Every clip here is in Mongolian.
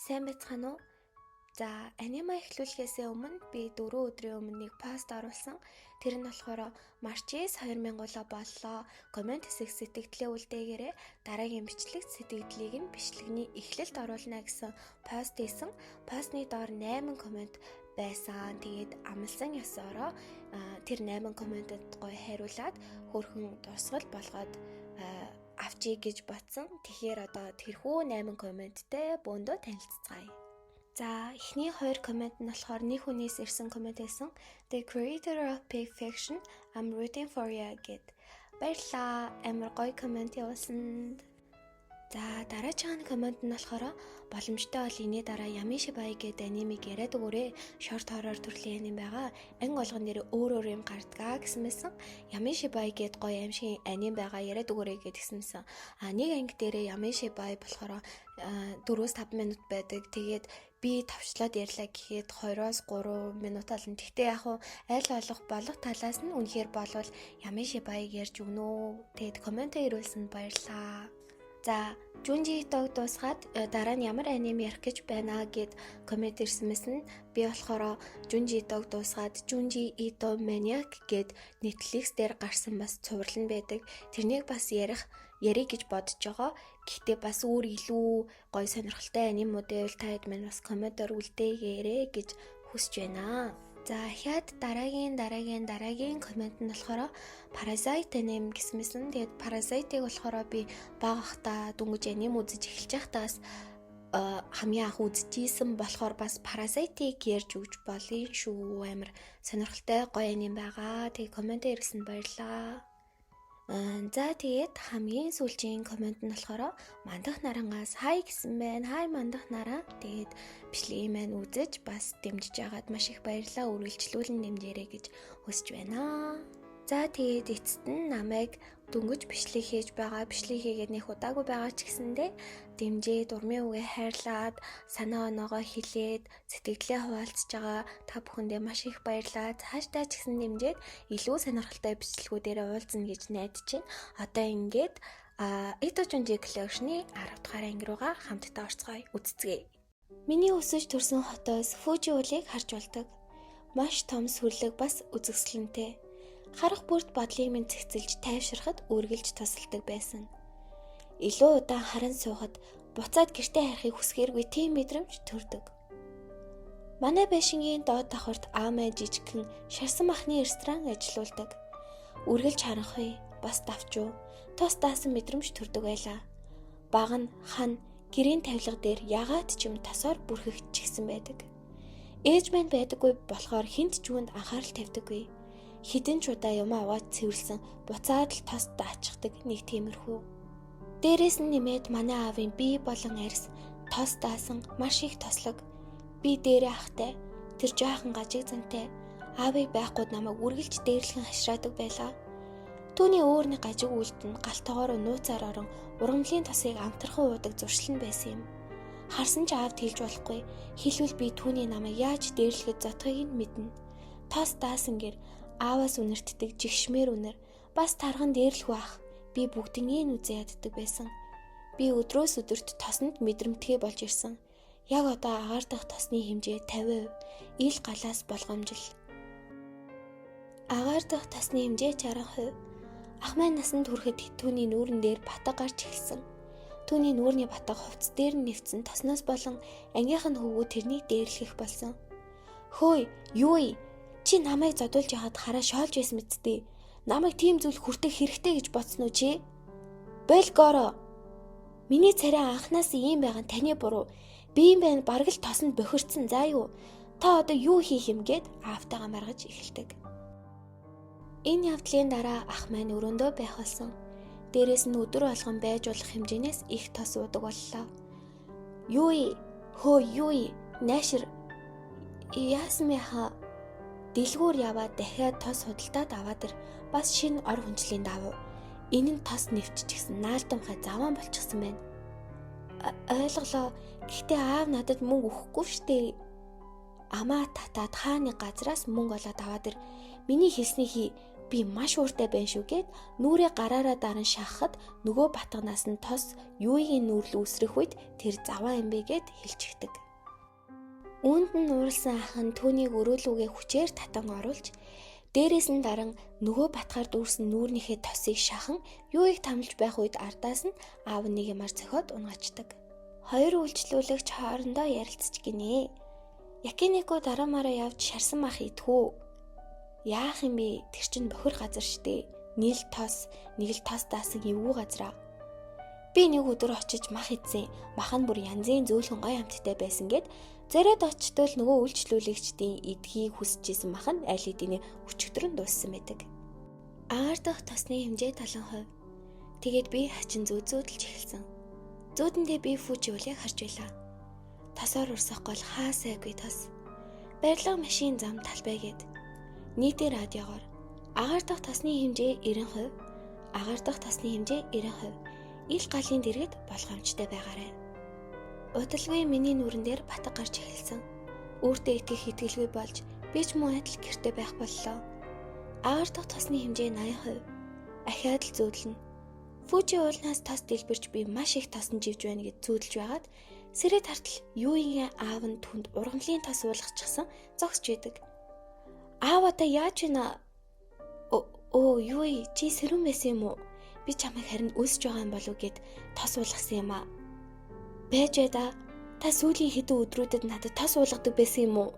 Сайн байцгаана уу? За, анима эхлүүлэхээс өмнө би 4 өдрийн өмнө нэг пост оруулсан. Тэр нь болохоор Марчес 2000 боллоо. Комент хэсэг сэтгэлдээ үлдээгээрээ дараагийн бичлэг сэтгэлдлийг нь бичлэгний эхлэлд оруулна гэсэн пост хийсэн. Постны доор 8 комент байсан. Тэгээд амлсан ёсороо тэр 8 комментэд гоё хариулаад хөрхөн тусгал болгоод авчиг гэж батсан. Тэгэхээр одоо тэрхүү 8 комменттэй бөөндөө танилццгаая. За, эхний 2 коммент нь болохоор нэг хүнээс ирсэн коммент байсан. The creator of Pig Fiction, I'm rooting for you гэд. Баярлалаа. Амар гоё коммент явуулсанд. За, дараагийн коммент нь болохоор боломжтой бол энэ дараа Yamishi Bai гэдэг анимыг яриад өгөөрэй. Short horror төрлийн аним байгаа. Анги болгон нэр өөр юм гардгаа гэсэн мэсэн. Yamishi Bai гэдэг гоё аимшиг аним байгаа яриад өгөөрэй гэдгсэнсэн. Нэг анги дээрээ Yamishi Bai болохоор 4-5 минут байдаг. Тэгээд би тавчлаад ярьлаа гэхэд 2-3 минут олон. Тэгтээ яг хуу аль болох талаас нь үнэхээр болвол Yamishi Bai ярьж өгнө. Тэгээд комментээр ирүүлсэнд баярлалаа. За, Junji Ito'г дуусгаад дараа нь ямар аним ярих гэж байна гэд коммент ирсэнээс нь би болохоор Junji Ito'г дуусгаад Junji Ito Maniac гэд Netflix дээр гарсан бас цуврал нь байдаг. Тэрнийг бас ярих гэж бодож байгаа. Гэхдээ бас өөр илүү гоё сонирхолтой анимуудыг таад минь бас комментээр үлдээгээрэй гэж хүсэж байна. За, хяад дараагийн коммент нь болохоор Parasite аним гэсмэсэн. Тэгээд Parasite-ыг болохоор би багахта дүнгиж аним үзэж эхэлж байхдаас хамгийн анх үзчихсэн болохоор бас Parasite-ыг ярьж өгч болъё шүү. Амар сонирхолтой гоё аним байгаа. Тэгээд комментээр ирсэн баярлалаа. За, тэгээд хамгийн сүүлийн коммент нь болохоор мандах нарангаас хай гэсэн байна. Хай мандах нараа. Тэгээд бичлэгийг маань үзэж бас дэмжиж байгаад маш их баярлалаа. Үргэлжлүүлэн дэмжээрэй гэж хүсэж байна. За, тэгээд эцэст нь намайг дөнгөж бичлэг хийж байгаа. Бичлэг хийгээд нэх удаагүй байгаа ч гэсэндээ дэмжээд урмын үгээ хайрлаад санаа оноогоо хэлээд сэтгэлдээ хуваалцж байгаа та бүхэндээ маш их баярлалаа. Цаашдаа ч гэсэн дэмжээд илүү сонирхолтой бичлэгүүдээр уулзна гэж найдаж байна. Одоо ингээд Ito Junji Collection-ы 10 дугаар анги руугаа хамтдаа орцгоё. Үзцгээе. Миний өсөж төрсөн хотоос Фужи уулыг харж болдог. Маш том сүрлэг бас үзэсгэлэнтэй. Харах бүрт бодлыг минь цэгцэлж тайвширхад үргэлж тусалдаг байсан. Илүү удаан харан суухад буцаад гэртээ харахыг хүсгээргүй тийм мэдрэмж төрдөг. Манай байшингийн доод давхарт аамай жижигхэн шарсан махны ресторан ажилуулдаг. Үргэлж харанхуй, бас давчуу, тос даасан мэдрэмж төрдөг байлаа. Баг нь хан гэрийн тавилга дээр ягаад ч юм тосоор бүрхэгдчихсэн байдаг. Ээж маань байдаггүй болохоор хинт ч юунд анхаарал тавьдаггүй. Хідэн ч удаа юм аваад цэвэрлсэн буцаад л тос даачдаг нэг тиймэрхүү. Дээрээс нь нэмээд манай аавын бие болон арьс тос даасан маш их тослог. Би дээрээ ахтай тэр жаахан гажиг зантай аавыг байхгүй намайг үргэлж дээрлэхэн хашраадаг байлаа. Түүний өөр нэг гажиг үлд нь галтгоор нууцаар орон ургамлын тосыг амтархан уудаг зуршил нь байсан юм. Харсан ч аавд хэлж болохгүй. Хэлвэл би түүний намайг яаж дээрлэхэд зотхыг нь мэднэ. Тос даасан гэр ааваас үнэртдэг жигшмээр үнэр бас тархан дээрлэх байх. Би бүгднийг үзээ яддаг байсан. Би өдрөөс өдөрт тосонд мэдрэмтгий болж ирсэн. Яг одоо агаар дахь тосны хэмжээ 50%, ил галаас болгоомжил. Агаар дахь тосны хэмжээ 60%. Ах маань насанд хүрэхэд түүний нүүрэн дээр батга гарч эхэлсэн. Түүний нүүрний батга хувцс дээр нь нэвцэн тосноос болон ангийнх нь хөвгүүд тэрнийг дээрлэх болсон. Хөөе, юу вэ? Чи намайг зодуулж яхад хараа шоолж байсан мэт дээ. Намайг тийм зүйл хүртэх хэрэгтэй гэж бодсон уу чи? Белгоро. Миний царай анханаас ийм байгаа таны буруу. Би юм байна бараг л тосонд бохирдсан заа юу? Та одоо юу хийх юм гээд аавтайгаа маргаж эхэлдэг. Энэ явдлын дараа ах маань өрөөндөө байх болсон. Дээрээс нь өдөр болгон байж болох хэмжээнээс их тос уудаг боллоо. Юу вэ? Хөө юу вэ? Наашир. Яасан мэха? Дэлгүүр яваад дахиад тос худалдаад аваад ир. Бас шинэ ор хүнчлийн давуу. Энэ нь тос нэвччихсэн наалдамхай заван болчихсон байна. Ойлголоо. Гэхдээ аав надад мөнгө өгөхгүй штэ. Амаа татаад хааны газраас мөнгө олоод аваад ир. Миний хэлсний хий. Би маш ууртай байна шүү гэд нүрээ гараараа даран шахахад нөгөө батганаас нь тос юугийн нүрэл үсрэх үед тэр заваа юм бэ гэд хэлчихдэг. Үүнд нь нууралсан ах нь түүнийг өрөөлүүгээ хүчээр татан оруулж дээрээс нь даран нөгөө батгаар дүүрсэн нүүрнийхээ тосыг шахан юуийг тамлж байх үед ардаас нь аав нэг юмар цохиод унгачдаг. Хоёр үйлчлүүлэгч хоорондоо ярилцж гинэ. Якинеко дараа мараа явж шарсан мах идэх үү? Яах юм бэ? Тэр чинь бохир газар штэ. Нэг л тос даасан эвгүй газраа. Би нэг өдөр очиж мах идсэн. Мах нь бүр янзын зөөлхөн гой амттай байсан гэд зэрэд очтол нөгөө үйлчлүүлэгчдийн эдгийг хүсэжсэн мах нь аль хэдийн өчигдөр нь дууссан байдаг. Агаар дахь тосны хэмжээ 70%. Тэгээд би хачин зүүдэлж эхэлсэн. Зүүдэндээ би фүжиулыг харж байлаа. Тосоор урсах гол хаасайгүй тос. Барилга машин зам талбай гээд нийтийн радиогоор агаар дахь тосны хэмжээ 90%, агаар дахь тосны хэмжээ 90%. Ил галын дэргэд болгоомжтой байгаарай. Удалгүй миний нүрэн дээр батг гарч эхэлсэн. Өөртөө итгэх итгэлгүй болж би ч мөн адил гэртээ байх боллоо. Агаар дахь тосны хэмжээ 80%. Ахиад л зөөдлөнө. Фүжи уулнаас тос дэлбэрч би маш их тосон живж байна гэж зүүдэлж байгаад сэрээ тартал юуийн аав нь түнд ургамлын тос уулгачихсан зогсож байдаг. Аав одоо яаж байна? Юу чи сэрүүн байсан юм уу? Би чамайг харин өсөж байгаа юм болов гэд тос уулгасан юм аа. Байж бай да. Та сүүлийн хэдэн өдрүүдэд надад тос уулгадаг байсан юм уу?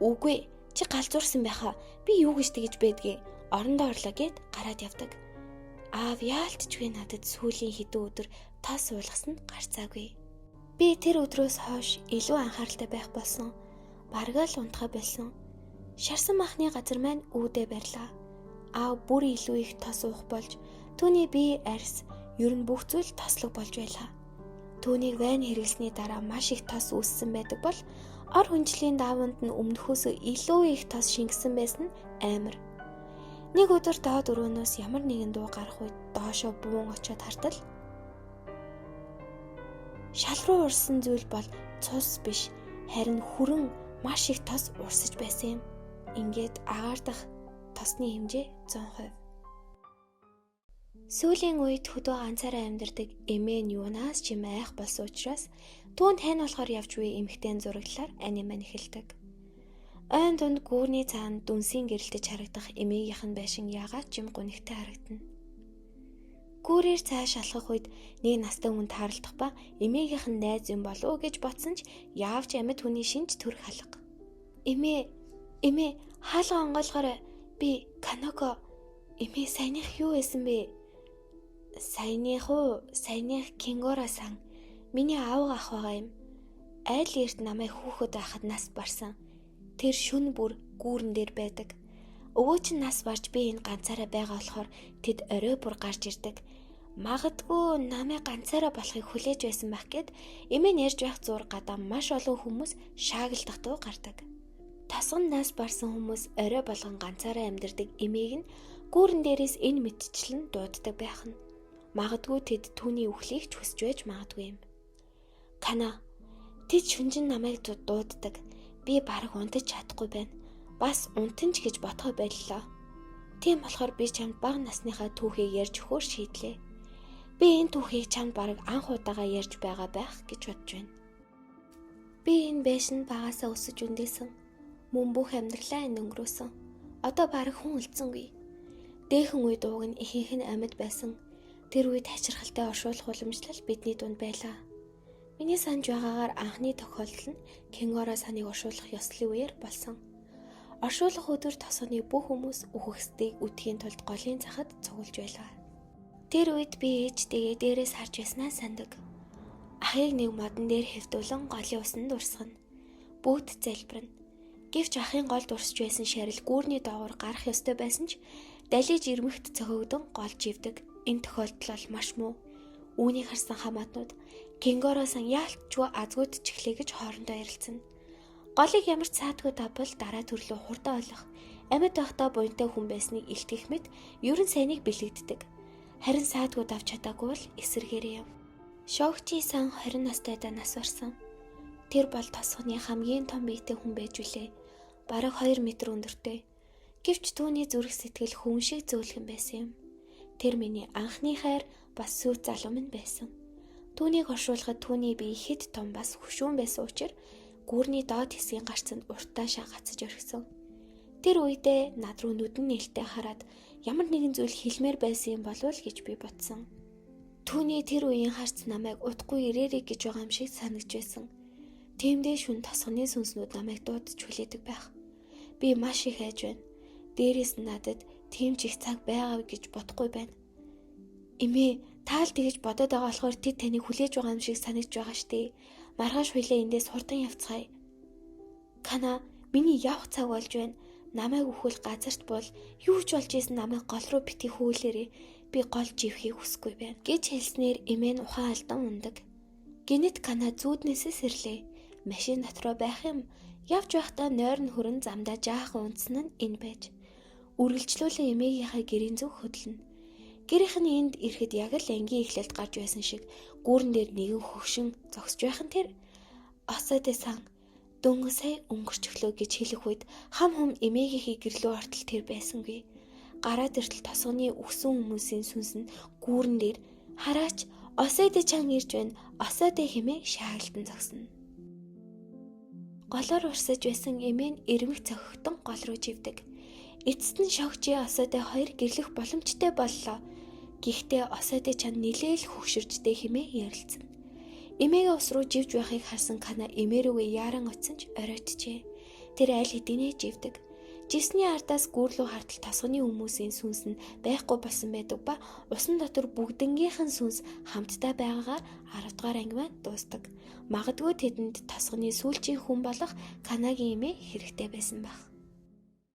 Үгүй. Чи галзуурсан байхаа. Би юу гэж тэгж байдгийг орондоо орлоо гэд гараад явдаг. Аав яалтчгүй надад сүүлийн хэдэн өдөр тос уулгасан гарцаагүй. Би тэр өдрөөс хойш илүү анхааралтай байх болсон. Бараг л унтахаа болсон. Шарсан махны газар маань үүдээ барьлаа. Аав бүр илүү их тос уух болж түүний бие арьс ер нь бүх зүйл тослог болж байлаа. Түүнийг вайн хэрэглэсний дараа маш их тос үүссэн байдаг бол ор хүнжлийн даавууд нь өмнөхөөс илүү их тос шингэсэн байсан нь амар. Нэг өдөр доод өрөөнөөс ямар нэгэн дуу гарах үед доошоо буун очиод хартал шал руу урсан зүйл бол цус биш харин хүрэн маш их тос урсаж байсан юм. Ингээд агаар дахь тосны хэмжээ 100%. Сүүлийн үед хөдөө ганцаараа амьдардаг эмээ нь юунаас ч юм айх болсон учраас түүнд тань болохоор явж буй эмэгтэй зураглалаар аниме эхэлдэг. Ойн дунд гүүрний цаанд дүнсийн гэрэлтэж харагдах эмээгийнх нь байшин яагаад ч юм гонигтай харагдана. Гүүрээр цааш алхах үед нэг настай хүн таарлах ба эмээгийнх нь найз юм болов уу гэж бодсон ч яавч амьд хүний шинж төрх халга. Эмээ хаалга онгойлгоорой. Би Каноко. Эмээ саяных юу байсан бэ? Саяных Кингора-сан. Миний аав ах байгаа юм. Айл эрт намайг хүүхэд байхад нас барсан. Тэр шүн бүр гүүрэн дээр байдаг. Өвөө чинь нас барж би энэ ганцаараа байгаа болохоор тэд орой бүр гарч ирдэг. Магадгүй намайг ганцаараа болохыг хүлээж байсан байх гэд эмээ нэрж байх зур гадаа маш олон хүмүүс шаагилдах дуу гардаг. Тасган нас барсан хүмүүс орой болгон ганцаараа амьдардаг эмээг нь гүүрэн дээрээс энэ мэдчлэн дууддаг байх нь. Магадгүй тэд түүний үхлийг ч хүсэж байж магадгүй юм. Кана, тэд шүнжин намайг дууддаг. Би бараг унтаж чадахгүй байна. Бас унтанч гэж бодгоо байлаа. Тийм болохоор би чамд бага насныхаа түүхийг ярьж өгөхөөр шийдлээ. Би энэ түүхийг чамд бараг анх удаага ярьж байгаа байх гэж бодож байна. Би энэ байшинд багасаа өсөж үндээсэн. Мөн бүх амьдралаа энд өнгөрөөсөн. Одоо бараг хүн үлдсэнгүй. Дээхэн үед ууг нь ихэнх нь амьд байсан. Тэр үед хачирхалтай оршуулах уламжлал бидний дунд байлаа. Миний санаж байгаагаар анхны тохиолдол нь Кингора саныг оршуулах ёслолын үеэр болсон. Оршуулах өдөр тосгоны бүх хүмүүс үхэхсдийг үтхийн тулд голын цахад цугулж байлаа. Тэр үед би ээжтэйгээ дээрээс харж байснаа сандаг. Ахыг нэг модон дээр хэвдүүлэн голын усанд урсгана. Бүгд залбирна. Гэвч ахын голд урсж байсан шарил гүүрний доогуур гарах ёстой байсан ч далиж ирмэгт цохигдсон гол живдэг. Энэ тохиолдол бол маш муу. Үүнийг харсан хамаатнууд Кингора-сан яалтчгүй азгүйд чихлээ гэж хоорондоо ярилцсан. Голыг ямар ч саадгүй давбал дараа төрлөө хурдан ойлгох, амьд байхдаа буянтай хүн байсныг илтгэх мэт ерөн сайныг бэлэгддэг. Харин саадгүй давж чадаагүй бол эсэргээрээ юм. Шогчи-сан 20 настайдаа нас барсан. Тэр бол тосгоны хамгийн том биетэй хүн байж үлээ. Бараг 2 метр өндөртэй. Гэвч түүний зүрх сэтгэл хүн шиг зөөлхөн байсан юм. Тэр миний анхны хайр бас сүйт залуу минь байсан. Түүнийг оршуулахад түүний бие хэд том бас хөшүүн байсан учраас гүүрний доод хэсгийн гарцанд уртаа шагацж орхисон. Тэр үедээ над руу нүдэн нээлттэй хараад ямар нэгэн зүйл хэлмээр байсан юм болов л гэж би бодсон. Түүний тэр үеийн харц намайг утгагүй ирээрэй гэж байгаа юм шиг санагдж байсан. Тиймдээ шүн тосгоны сүнснүүд намайг дуудаж хүлээдэг байх. Би маш их айж байна. Дээрээс нь надад тийм ч их цаг байгаа гэж бодохгүй байна. Эмээ, таал тэгэж бодоод байгаа болохоор тэд таныг хүлээж байгаа юм шиг санагдж байгаа штэ. Маргааш хоёлаа эндээс хурдан явцгаая. Кана, миний явах цаг болж байна. Намайг өхвөл газарт бол юу ч болж исэн намайг гол руу битгий хүүлээрээ. Би гол живхийг хүсэхгүй байна. Гэж хэлснээр эмээ нь ухаан алдан ундаг. Гэнэт Кана зүүднээсээ сэрлээ. Машин дотроо байх юм. Явж байхдаа нойрон хүрэн замдаа жаахан унтсан нь энэ байж. Үргэлжлүүлэн эмээгийнхээ гэрийн зүг хөдлөнө. Гэрийнхэн энд ирэхэд яг л ангийн эхлэлд гарч байсан шиг гүүрэн дээр нэгэн хөгшин зогсож байхын тэр осоотой сан дөнгөж сая өнгөрч өглөө гэж хэлэх үед хам хум эмээгийнхээ гэрлөө ортол тэр байсангүй. Гараад иртэл тосгоны өгсөн хүмүүсийн сүнс нь гүүрэн дээр хараач осоотой чан ирж байна. Осоотой хэмээн шаагилтан зогсно. Голоор урсаж байсан эмээ нь эрмэг цохигтон гол руу живдэг. Эцэст нь шогжи осоотой хоёр гэрлэх боломжтой боллоо. Гэхдээ осоотой чан нилээл хөгшөржтэй хэмээн ярилцсан. Эмээгээ ус руу живж байхыг харсан Кана эмээ рүүгээ яаран оцсон ч оройтжээ. Тэр аль хэдийнэ живдэг. Живсний ардаас гүүрлүү хартал тосгоны хүмүүсийн сүнс нь байхгүй болсон байдаг ба усан дотор бүгднгийнхэн сүнс хамтдаа байгаагаар 10 дугаар анги маань дуустдаг. Магадгүй тэдэнд тосгоны сүүлчийн хүн болох Канагийн эмээ хэрэгтэй байсан байх.